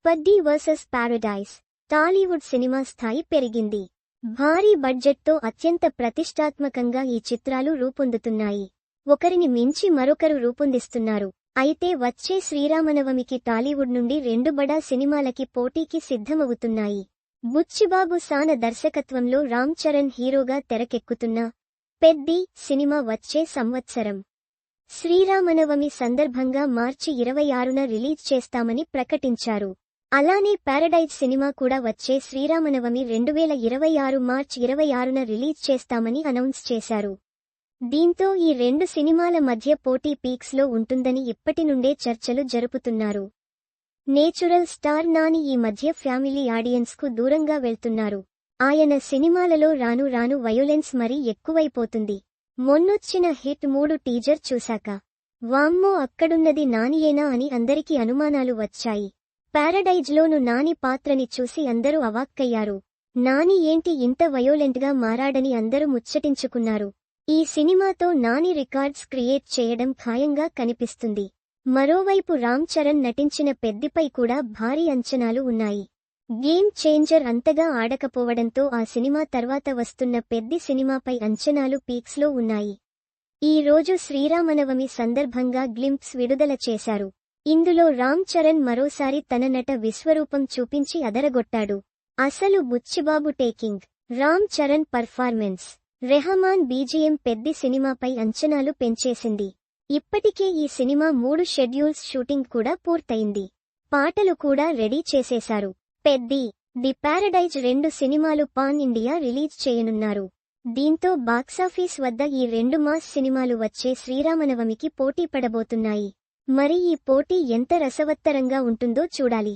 పడ్డీ versus paradise. Tollywood cinema స్థాయి పెరిగింది. భారీ బడ్జెట్తో అత్యంత ప్రతిష్టాత్మకంగా ఈ చిత్రాలు రూపొందుతున్నాయి. ఒకరిని మించి మరొకరు రూపొందిస్తున్నారు. అయితే వచ్చే శ్రీరామనవమికి టాలీవుడ్ నుండి 2 బడా సినిమాలకి పోటీకి సిద్ధమవుతున్నాయి. బుచ్చిబాబు సాన దర్శకత్వంలో రామ్ చరణ్ హీరోగా తెరకెక్కుతున్న పెద్ది సినిమా వచ్చే సంవత్సరం శ్రీరామనవమి సందర్భంగా మార్చి 26న రిలీజ్ చేస్తామని ప్రకటించారు. అలానే పారడైజ్ సినిమా కూడా వచ్చే శ్రీరామనవమి 2026 మార్చి 26న రిలీజ్ చేస్తామని అనౌన్స్ చేశారు. దీంతో ఈ 2 సినిమాల మధ్య పోటీ పీక్స్లో ఉంటుందని ఇప్పటి నుండే చర్చలు జరుపుతున్నారు. నేచురల్ స్టార్ నాని ఈ మధ్య ఫ్యామిలీ ఆడియన్స్కు దూరంగా వెళ్తున్నారు. ఆయన సినిమాలలో రాను రాను వయోలెన్స్ మరీ ఎక్కువైపోతుంది. మొన్నొచ్చిన హిట్ 3 టీజర్ చూశాక వామ్మో అక్కడున్నది నానియేనా అని అందరికీ అనుమానాలు వచ్చాయి. పారడైజ్లోను నాని పాత్రని చూసి అందరూ అవాక్కయ్యారు. నాని ఏంటి ఇంత వయోలెంట్గా మారాడని అందరూ ముచ్చటించుకున్నారు. ఈ సినిమాతో నాని రికార్డ్స్ క్రియేట్ చేయడం ఖాయంగా కనిపిస్తుంది. మరోవైపు రామ్ చరణ్ నటించిన పెద్దిపై కూడా భారీ అంచనాలు ఉన్నాయి. గేమ్ చేంజర్ అంతగా ఆడకపోవడంతో ఆ సినిమా తర్వాత వస్తున్న పెద్ది సినిమాపై అంచనాలు పీక్స్లో ఉన్నాయి. ఈ రోజు శ్రీరామనవమి సందర్భంగా గ్లింప్స్ విడుదల చేశారు. ఇందులో రామ్ చరణ్ మరోసారి తన నట విశ్వరూపం చూపించి అదరగొట్టాడు. అసలు Buchibabu taking, Ram Charan performance, Rahman BGM Peddi సినిమాపై అంచనాలు పెంచేసింది. ఇప్పటికే ఈ సినిమా 3 షెడ్యూల్స్ షూటింగ్ కూడా పూర్తయింది. పాటలు కూడా రెడీ చేసేశారు. పెద్ది, ది పారడైజ్ 2 సినిమాలు పాన్ ఇండియా రిలీజ్ చేయనున్నారు. దీంతో బాక్సాఫీస్ వద్ద ఈ 2 మాస్ సినిమాలు వచ్చే శ్రీరామనవమికి పోటీ పడబోతున్నాయి. మరి ఈ పోటీ ఎంత రసవత్తరంగా ఉంటుందో చూడాలి.